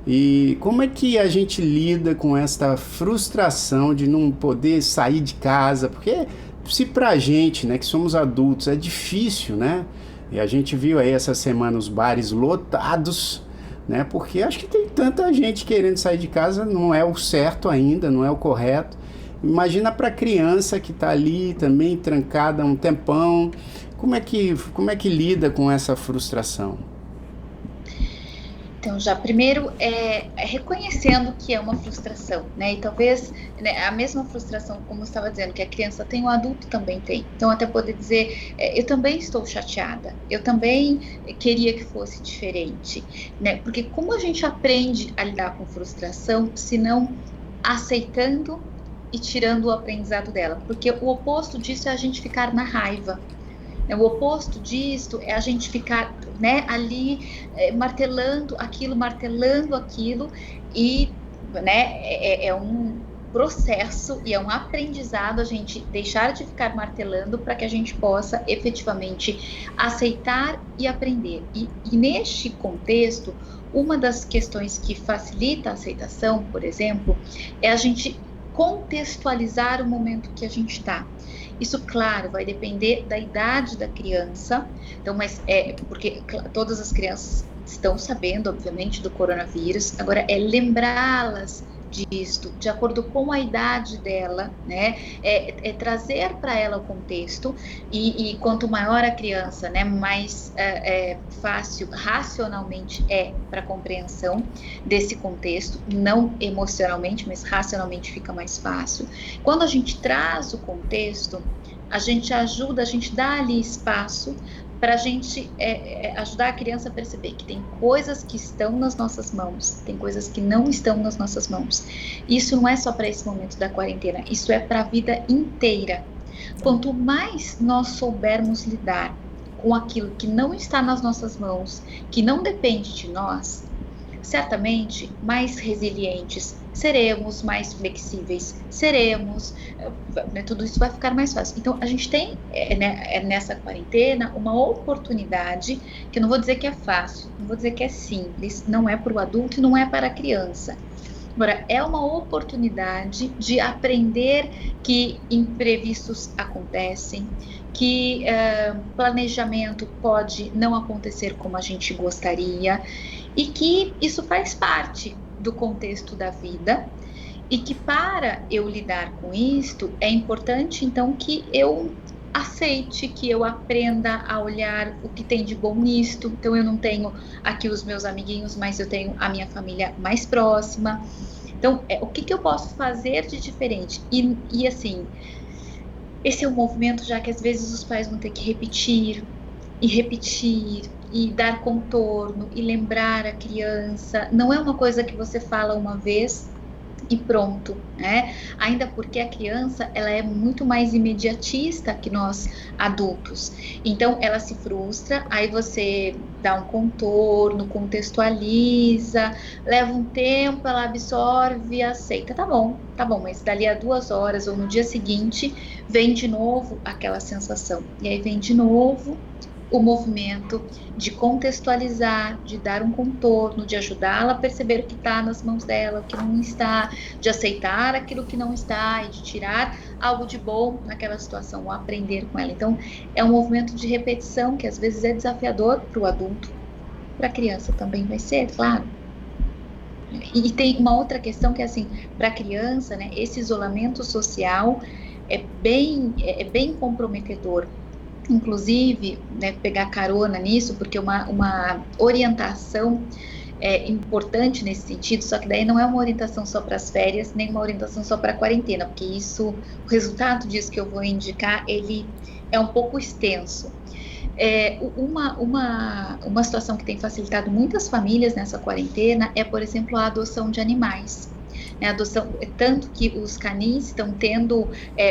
E como é que a gente lida com essa frustração de não poder sair de casa? Porque se pra gente, né, que somos adultos, é difícil, né? E a gente viu aí essa semana os bares lotados, né? Porque acho que tem tanta gente querendo sair de casa, não é o certo ainda, não é o correto. Imagina pra criança que tá ali também trancada há um tempão. Como é que lida com essa frustração? Então, já primeiro reconhecendo que é uma frustração, né? E talvez, né, a mesma frustração, como eu estava dizendo, que a criança tem, o adulto também tem. Então, até poder dizer, eu também estou chateada, eu também queria que fosse diferente, né? Porque como a gente aprende a lidar com frustração, se não aceitando e tirando o aprendizado dela? Porque o oposto disso é a gente ficar na raiva. O oposto disto é a gente ficar, né, ali martelando aquilo e, né, é um processo e é um aprendizado a gente deixar de ficar martelando para que a gente possa efetivamente aceitar e aprender. E neste contexto, uma das questões que facilita a aceitação, por exemplo, é a gente contextualizar o momento que a gente está. Isso, claro, vai depender da idade da criança, então, mas porque todas as crianças estão sabendo, obviamente, do coronavírus, agora é lembrá-las disto, de acordo com a idade dela, né, trazer para ela o contexto, e quanto maior a criança, né, mais fácil racionalmente para a compreensão desse contexto, não emocionalmente, mas racionalmente fica mais fácil. Quando a gente traz o contexto, a gente dá ali espaço para a gente ajudar a criança a perceber que tem coisas que estão nas nossas mãos, tem coisas que não estão nas nossas mãos. Isso não é só para esse momento da quarentena, isso é para a vida inteira. Quanto mais nós soubermos lidar com aquilo que não está nas nossas mãos, que não depende de nós, certamente mais resilientes seremos, mais flexíveis seremos, né, tudo isso vai ficar mais fácil. Então, a gente tem nessa quarentena uma oportunidade, que eu não vou dizer que é fácil, não vou dizer que é simples, não é para o adulto e não é para a criança. Agora, é uma oportunidade de aprender que imprevistos acontecem, que planejamento pode não acontecer como a gente gostaria, e que isso faz parte do contexto da vida, e que para eu lidar com isto, é importante então que eu aceite, que eu aprenda a olhar o que tem de bom nisto. Então eu não tenho aqui os meus amiguinhos, mas eu tenho a minha família mais próxima. Então, o que eu posso fazer de diferente? E assim, esse é um movimento já que às vezes os pais vão ter que repetir, e dar contorno, e lembrar a criança. Não é uma coisa que você fala uma vez e pronto, né? Ainda porque a criança, ela é muito mais imediatista que nós adultos. Então, ela se frustra, aí você dá um contorno, contextualiza, leva um tempo, ela absorve e aceita. Tá bom, mas dali a 2 horas ou no dia seguinte, vem de novo aquela sensação. E aí vem de novo o movimento de contextualizar, de dar um contorno, de ajudá-la a perceber o que está nas mãos dela, o que não está, de aceitar aquilo que não está e de tirar algo de bom naquela situação, ou aprender com ela. Então, é um movimento de repetição que às vezes é desafiador para o adulto, para a criança também vai ser, claro. E tem uma outra questão que é assim, para a criança, né, esse isolamento social é bem comprometedor. Inclusive, né, pegar carona nisso, porque uma orientação é importante nesse sentido, só que daí não é uma orientação só para as férias, nem uma orientação só para a quarentena, porque isso, o resultado disso que eu vou indicar, ele é um pouco extenso. Uma situação que tem facilitado muitas famílias nessa quarentena é, por exemplo, a adoção de animais. A adoção, tanto que os canis estão tendo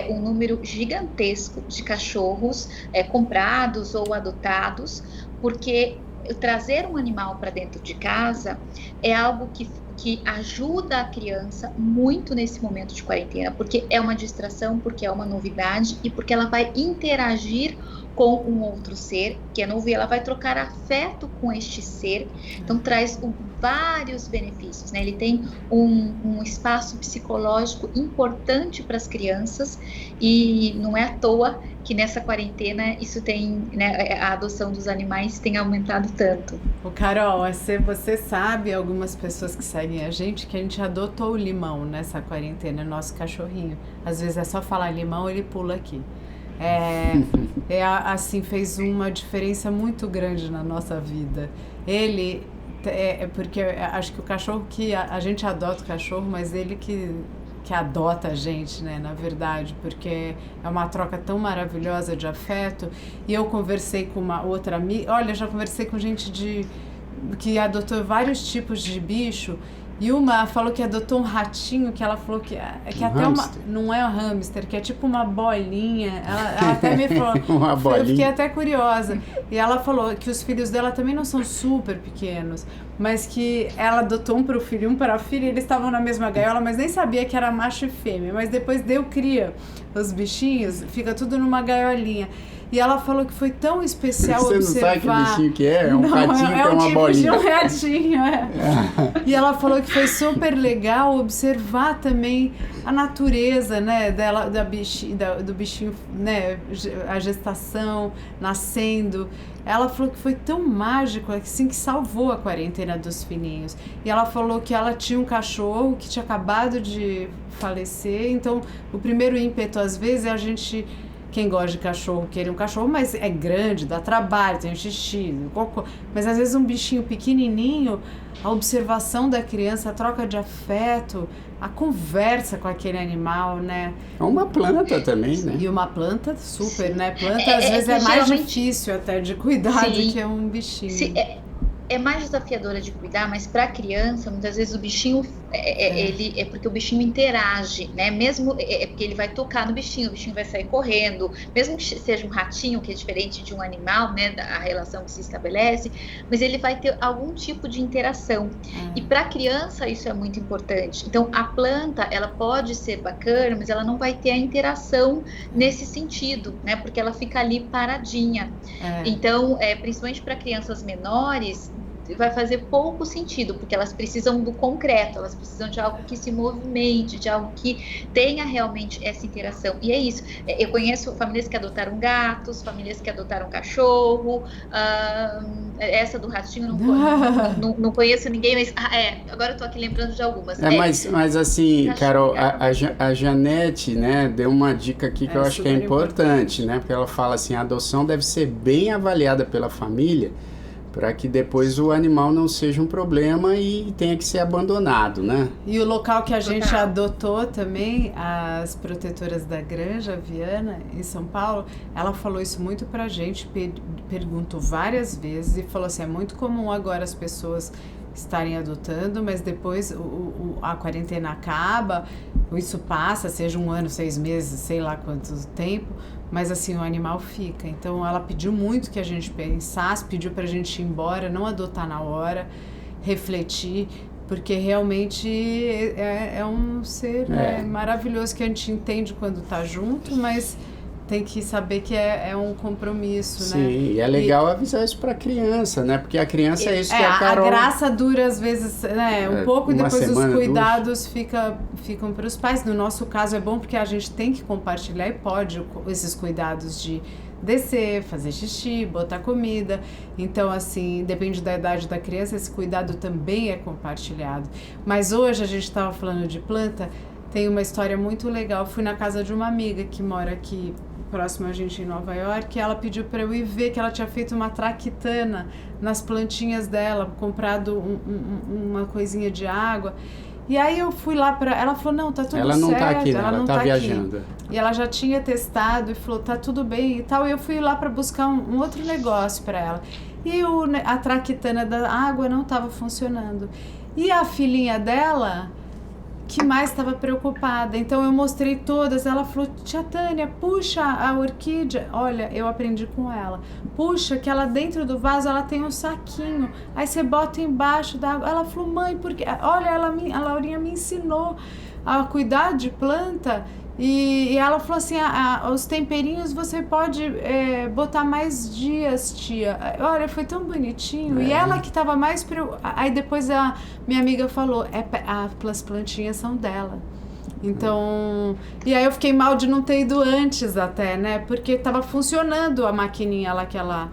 um número gigantesco de cachorros comprados ou adotados, porque trazer um animal para dentro de casa é algo que ajuda a criança muito nesse momento de quarentena, porque é uma distração, porque é uma novidade e porque ela vai interagir com um outro ser, que é novo, e ela vai trocar afeto com este ser, então traz vários benefícios, né? Ele tem um espaço psicológico importante para as crianças, e não é à toa que nessa quarentena isso tem, né, a adoção dos animais tem aumentado tanto. Carol, você sabe, algumas pessoas que seguem a gente, que a gente adotou o Limão nessa quarentena, nosso cachorrinho. Às vezes é só falar Limão, ele pula aqui. Assim, fez uma diferença muito grande na nossa vida. Ele, porque acho que o cachorro que a gente adota o cachorro, mas ele que adota a gente, né, na verdade, porque é uma troca tão maravilhosa de afeto. E eu conversei com uma outra amiga, olha, já conversei com gente que adotou vários tipos de bicho. E uma falou que adotou um ratinho, que ela falou que até hamster. Não é um hamster, que é tipo uma bolinha. Ela até me falou, uma bolinha. Eu fiquei até curiosa. E ela falou que os filhos dela também não são super pequenos, mas que ela adotou um para o filho e um para a filha, e eles estavam na mesma gaiola, mas nem sabia que era macho e fêmea. Mas depois deu cria, os bichinhos, fica tudo numa gaiolinha. E ela falou que foi tão especial Você observar... Você não sabe que bichinho que é? É um ratinho que é uma tipo bolinha. É um ratinho, E ela falou que foi super legal observar também a natureza, né, do bichinho, né, a gestação, nascendo. Ela falou que foi tão mágico, assim, que salvou a quarentena dos filhinhos. E ela falou que ela tinha um cachorro que tinha acabado de falecer, então o primeiro ímpeto, às vezes, é a gente... Quem gosta de cachorro, querer um cachorro, mas é grande, dá trabalho, tem um xixi, cocô. Mas às vezes um bichinho pequenininho, a observação da criança, a troca de afeto, a conversa com aquele animal, né? É uma planta também, né? E uma planta super, né? Planta às vezes é mais difícil até de cuidar do que um bichinho. Sim, é mais desafiadora de cuidar, mas para a criança, muitas vezes o bichinho, ele é porque o bichinho interage, né? Mesmo porque ele vai tocar no bichinho, o bichinho vai sair correndo, mesmo que seja um ratinho, que é diferente de um animal, né? A relação que se estabelece, mas ele vai ter algum tipo de interação. E para a criança isso é muito importante. Então a planta, ela pode ser bacana, mas ela não vai ter a interação nesse sentido, né? Porque ela fica ali paradinha. Então, principalmente para crianças menores, vai fazer pouco sentido, porque elas precisam do concreto, elas precisam de algo que se movimente, de algo que tenha realmente essa interação. E é isso. Eu conheço famílias que adotaram gatos, famílias que adotaram cachorro, essa do ratinho não conheço ninguém, mas agora eu tô aqui lembrando de algumas. Mas assim, Carol, a Janete, né, deu uma dica aqui que eu acho que é importante, né, porque ela fala assim, a adoção deve ser bem avaliada pela família, para que depois o animal não seja um problema e tenha que ser abandonado, né? E o local que a gente adotou também, as protetoras da Granja Viana, em São Paulo, ela falou isso muito pra gente, perguntou várias vezes e falou assim, é muito comum agora as pessoas estarem adotando, mas depois a quarentena acaba, isso passa, seja 1 ano, 6 meses, sei lá quanto tempo, mas assim, o animal fica. Então ela pediu muito que a gente pensasse, pediu pra gente ir embora, não adotar na hora, refletir, porque realmente é um ser maravilhoso que a gente entende quando tá junto, mas tem que saber que é um compromisso, né? Sim, e é legal avisar isso pra criança, né? Porque a criança é isso que a Carol... A graça dura às vezes, né, um pouco, e depois os cuidados ficam para os pais. No nosso caso é bom porque a gente tem que compartilhar e pode esses cuidados de descer, fazer xixi, botar comida. Então, assim, depende da idade da criança, esse cuidado também é compartilhado. Mas hoje a gente estava falando de planta, tem uma história muito legal. Fui na casa de uma amiga que mora aqui próximo a gente em Nova York, e ela pediu para eu ir ver que ela tinha feito uma traquitana nas plantinhas dela, comprado uma coisinha de água. E aí eu fui lá para ela, falou, não, tá tudo certo. Ela não tá aqui, né? Ela não tá Aqui. viajando. E ela já tinha testado e falou, tá tudo bem e tal. E eu fui lá para buscar um outro negócio para ela. E a traquitana da água não estava funcionando. E a filhinha dela, que mais estava preocupada. Então eu mostrei todas, ela falou, tia Tânia, puxa a orquídea. Olha, eu aprendi com ela. Puxa, que ela dentro do vaso ela tem um saquinho. Aí você bota embaixo da água. Ela falou, mãe, porque olha, a Laurinha me ensinou a cuidar de planta. E ela falou assim, os temperinhos você pode botar mais dias, tia. Olha, foi tão bonitinho. E ela que estava mais... Aí depois a minha amiga falou, as plantinhas são dela. Então... E aí eu fiquei mal de não ter ido antes até, né? Porque estava funcionando a maquininha lá que ela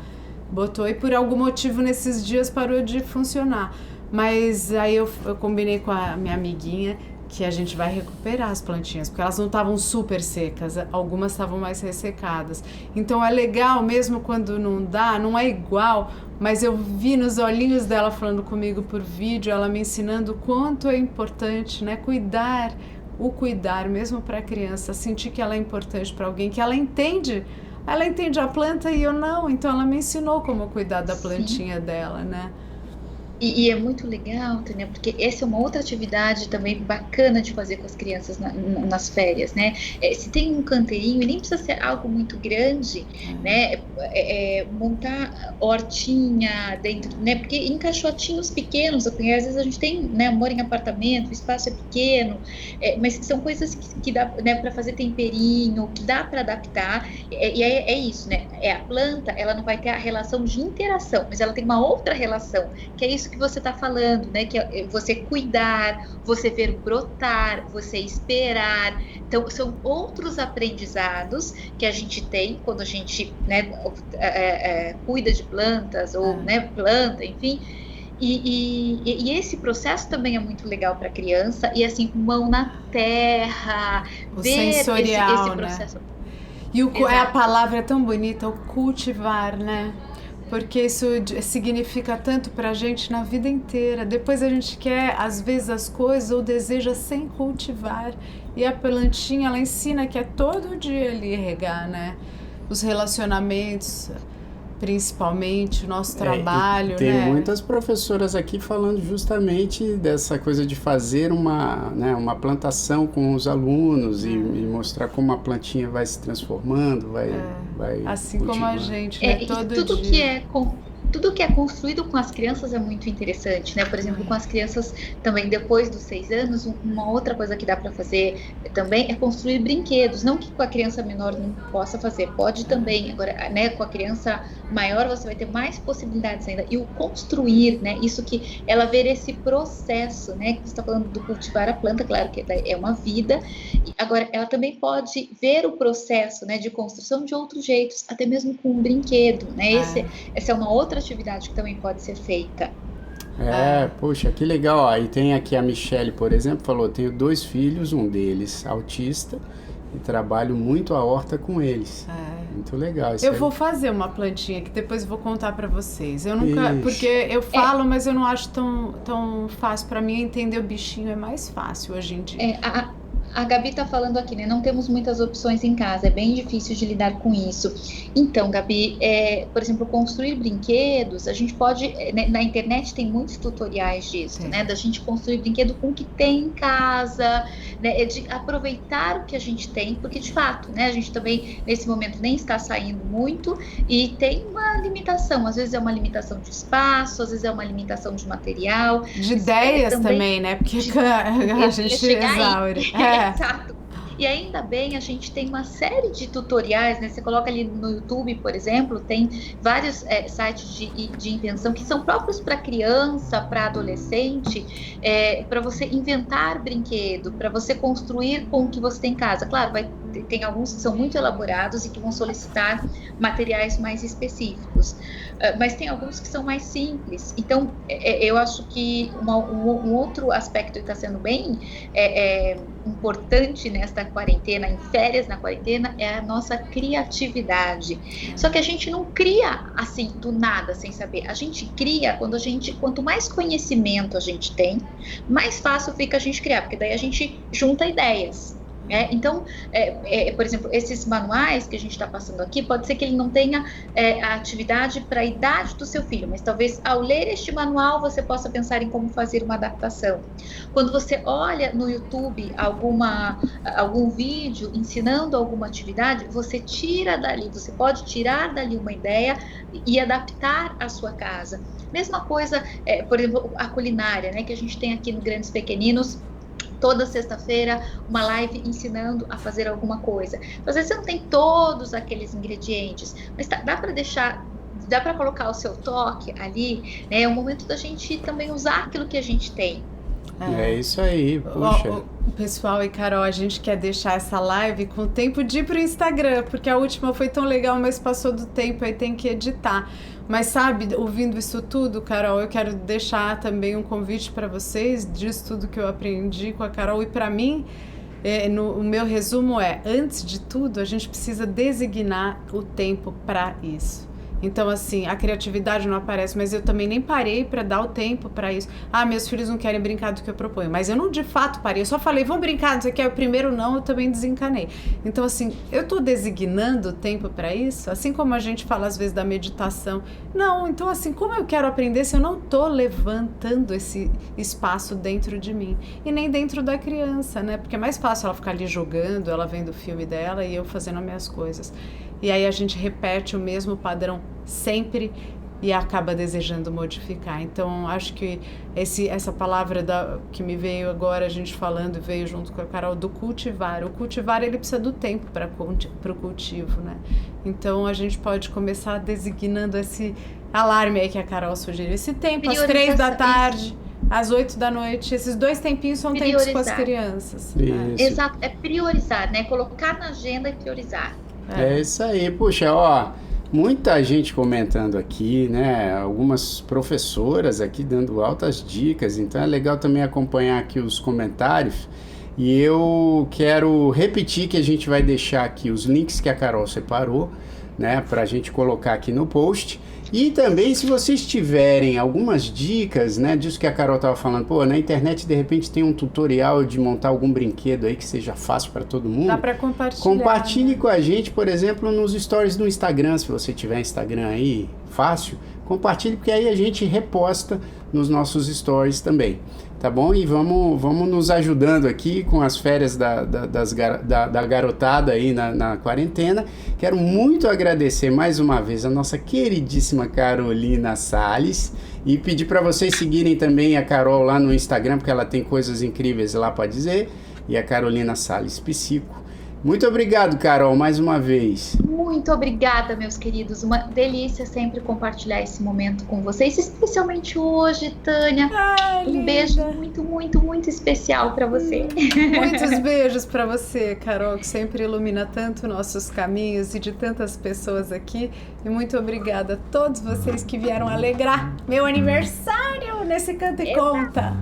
botou. E por algum motivo nesses dias parou de funcionar. Mas aí eu combinei com a minha amiguinha que a gente vai recuperar as plantinhas, porque elas não estavam super secas, algumas estavam mais ressecadas. Então é legal, mesmo quando não dá, não é igual, mas eu vi nos olhinhos dela falando comigo por vídeo, ela me ensinando o quanto é importante, né, cuidar mesmo para a criança, sentir que ela é importante para alguém, que ela entende a planta e eu não, então ela me ensinou como cuidar da plantinha dela, né. E é muito legal, Tânia, porque essa é uma outra atividade também bacana de fazer com as crianças nas férias, né? Se tem um canteirinho, e nem precisa ser algo muito grande, né? Montar hortinha dentro, né? Porque em caixotinhos pequenos, porque às vezes a gente tem, né, mora em apartamento, o espaço é pequeno, mas são coisas que dá, né, para fazer temperinho, que dá para adaptar, e é isso, né? A planta, ela não vai ter a relação de interação, mas ela tem uma outra relação, que é isso que você está falando, né? Que é você cuidar, você ver brotar, você esperar. Então, são outros aprendizados que a gente tem quando a gente, né, cuida de plantas ou, né, planta, enfim. E esse processo também é muito legal para a criança. E assim, mão na terra, o ver sensorial, esse processo. Né? E a palavra é tão bonita, o cultivar, né? Porque isso significa tanto pra gente na vida inteira. Depois a gente quer, às vezes, as coisas ou deseja sem cultivar. E a plantinha, ela ensina que é todo dia ali regar, né? Os relacionamentos, principalmente, o nosso trabalho, tem né? muitas professoras aqui falando justamente dessa coisa de fazer uma plantação com os alunos e mostrar como a plantinha vai se transformando, vai assim cultivando. Como a gente, né? Todo dia. Tudo que é construído com as crianças é muito interessante, né? Por exemplo, com as crianças também depois dos 6 anos, uma outra coisa que dá para fazer também é construir brinquedos. Não que com a criança menor não possa fazer, pode também. Agora, né, com a criança maior você vai ter mais possibilidades ainda. E o construir, né? Isso que ela ver esse processo, né? Que você está falando do cultivar a planta, claro que é uma vida. Agora, ela também pode ver o processo, né, de construção de outros jeitos, até mesmo com um brinquedo, né? Essa é uma outra atividade que também pode ser feita. Poxa, que legal. Aí tem aqui a Michele, por exemplo, falou, tenho 2 filhos, um deles autista, e trabalho muito a horta com eles. Muito legal. Eu vou fazer uma plantinha que depois vou contar para vocês. Eu nunca, porque eu falo, mas eu não acho tão fácil. Para mim entender o bichinho é mais fácil hoje em dia. A Gabi está falando aqui, né? Não temos muitas opções em casa, é bem difícil de lidar com isso. Então, Gabi, por exemplo, construir brinquedos, a gente pode, né, na internet tem muitos tutoriais disso, né? Da gente construir brinquedo com o que tem em casa, né? De aproveitar o que a gente tem, porque de fato, né? A gente também, nesse momento, nem está saindo muito e tem uma limitação. Às vezes é uma limitação de espaço, às vezes é uma limitação de material. De ideias também, né? Porque a gente exaure. Exato. E ainda bem, a gente tem uma série de tutoriais, né? Você coloca ali no YouTube, por exemplo, tem vários sites de invenção que são próprios para criança, para adolescente, para você inventar brinquedo, para você construir com o que você tem em casa. Claro, vai tem alguns que são muito elaborados e que vão solicitar materiais mais específicos, mas tem alguns que são mais simples. Então, eu acho que um outro aspecto que está sendo bem importante nesta quarentena, em férias na quarentena, é a nossa criatividade. Só que a gente não cria assim do nada, sem saber. A gente cria quanto mais conhecimento a gente tem, mais fácil fica a gente criar, porque daí a gente junta ideias. Então, por exemplo, esses manuais que a gente está passando aqui, pode ser que ele não tenha a atividade para a idade do seu filho, mas talvez ao ler este manual você possa pensar em como fazer uma adaptação. Quando você olha no YouTube algum vídeo ensinando alguma atividade, você pode tirar dali uma ideia e adaptar à sua casa. Mesma coisa, por exemplo, a culinária, né, que a gente tem aqui no Grandes Pequeninos. Toda sexta-feira, uma live ensinando a fazer alguma coisa. Às vezes você não tem todos aqueles ingredientes, mas dá para colocar o seu toque ali, né? É um momento da gente também usar aquilo que a gente tem. É isso aí, puxa. Pessoal e Carol, a gente quer deixar essa live com o tempo de ir pro Instagram, porque a última foi tão legal, mas passou do tempo, aí tem que editar. Mas sabe, ouvindo isso tudo, Carol, eu quero deixar também um convite para vocês disso tudo que eu aprendi com a Carol. E para mim, o meu resumo antes de tudo, a gente precisa designar o tempo para isso. Então, assim, a criatividade não aparece, mas eu também nem parei para dar o tempo para isso. Meus filhos não querem brincar do que eu proponho, mas eu não de fato parei, eu só falei, vamos brincar, não sei o que, o primeiro não, eu também desencanei. Então, assim, eu tô designando o tempo para isso, assim como a gente fala às vezes da meditação. Não, então assim, como eu quero aprender se eu não tô levantando esse espaço dentro de mim? E nem dentro da criança, né? Porque é mais fácil ela ficar ali jogando, ela vendo o filme dela e eu fazendo as minhas coisas. E aí a gente repete o mesmo padrão sempre e acaba desejando modificar. Então, acho que essa palavra que me veio agora, a gente falando, veio junto com a Carol, do cultivar. O cultivar, ele precisa do tempo para o cultivo, né? Então, a gente pode começar designando esse alarme aí que a Carol sugeriu. Esse tempo, às 3 da tarde, às 8 da noite. Esses 2 tempinhos são tempos com as crianças. Exato, priorizar, né? Colocar na agenda e priorizar. É isso aí, puxa, muita gente comentando aqui, né? Algumas professoras aqui dando altas dicas, então é legal também acompanhar aqui os comentários. E eu quero repetir que a gente vai deixar aqui os links que a Carol separou, né? Pra gente colocar aqui no post. E também, se vocês tiverem algumas dicas, né, disso que a Carol estava falando, na internet de repente tem um tutorial de montar algum brinquedo aí que seja fácil para todo mundo. Dá para compartilhar. Compartilhe com a gente, por exemplo, nos stories do Instagram, se você tiver Instagram aí, fácil, compartilhe, porque aí a gente reposta nos nossos stories também, tá bom? E vamos nos ajudando aqui com as férias da garotada aí na quarentena. Quero muito agradecer mais uma vez a nossa queridíssima Carolina Salles e pedir para vocês seguirem também a Carol lá no Instagram, porque ela tem coisas incríveis lá para dizer, e a Carolina Salles Psico. Muito obrigado, Carol, mais uma vez. Muito obrigada, meus queridos. Uma delícia sempre compartilhar esse momento com vocês, especialmente hoje, Tânia. Um beijo muito, muito, muito especial para você. Muitos beijos para você, Carol, que sempre ilumina tanto nossos caminhos e de tantas pessoas aqui. E muito obrigada a todos vocês que vieram alegrar meu aniversário nesse Canta e Conta.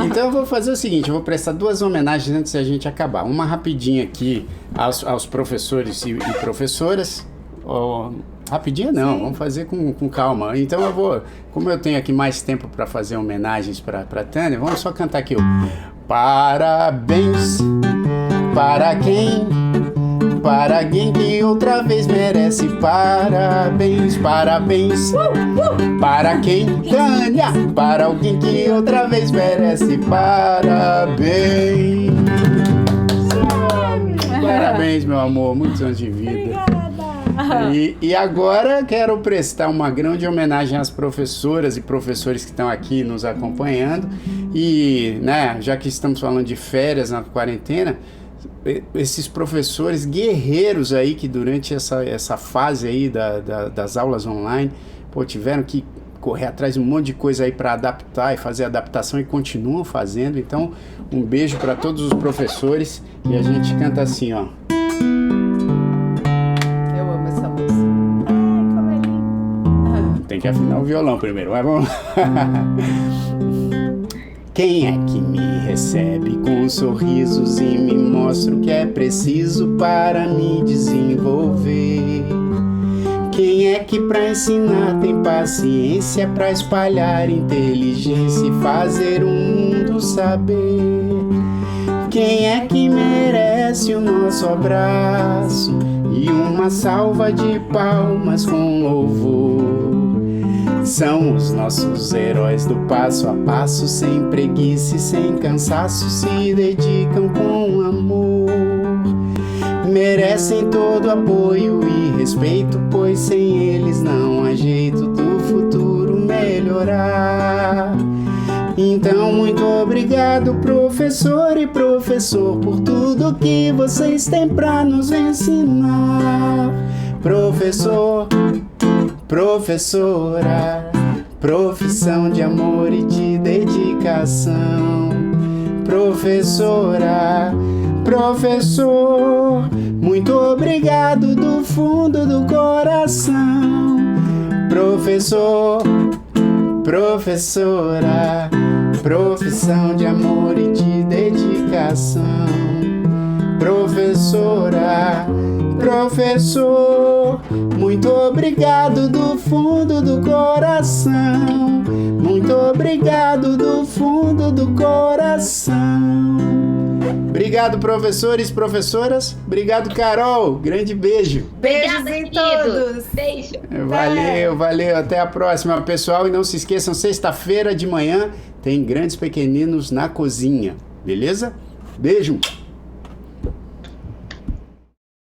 Então eu vou fazer o seguinte, eu vou prestar 2 homenagens antes da gente acabar. Uma rapidinha aqui aos professores e professoras. Rapidinho não, sim. Vamos fazer com calma. Então eu vou, como eu tenho aqui mais tempo para fazer homenagens para Tânia, vamos só cantar aqui o parabéns para quem que outra vez merece. Parabéns, parabéns para quem, Tânia, para alguém que outra vez merece. Parabéns. Parabéns, meu amor, muitos anos de vida. Obrigada. E agora quero prestar uma grande homenagem às professoras e professores que estão aqui nos acompanhando. E, né, já que estamos falando de férias na quarentena, esses professores guerreiros aí que durante essa fase aí das aulas online, tiveram que correr atrás de um monte de coisa aí para adaptar e fazer adaptação e continuam fazendo. Então, um beijo para todos os professores e a gente canta assim, ó. tem que afinar o violão primeiro, mas vamos lá. Quem é que me recebe com sorrisos e me mostra o que é preciso para me desenvolver? Quem é que pra ensinar tem paciência pra espalhar inteligência e fazer o mundo saber? Quem é que merece o nosso abraço e uma salva de palmas com louvor? São os nossos heróis do passo a passo, sem preguiça e sem cansaço, se dedicam com amor. Merecem todo apoio e respeito, pois sem eles não há jeito do futuro melhorar. Então muito obrigado, professor e professor, por tudo que vocês têm pra nos ensinar. Professor, professora, profissão de amor e de dedicação. Professora, professor, muito obrigado do fundo do coração. Professor, professora, profissão de amor e de dedicação. Professora, professor, muito obrigado do fundo do coração. Muito obrigado do fundo do coração. Obrigado, professores e professoras. Obrigado, Carol. Grande beijo. Beijos Obrigada, em queridos. todos. Beijo. Valeu. Até a próxima, pessoal. E não se esqueçam, sexta-feira de manhã tem Grandes Pequeninos na Cozinha. Beleza? Beijo.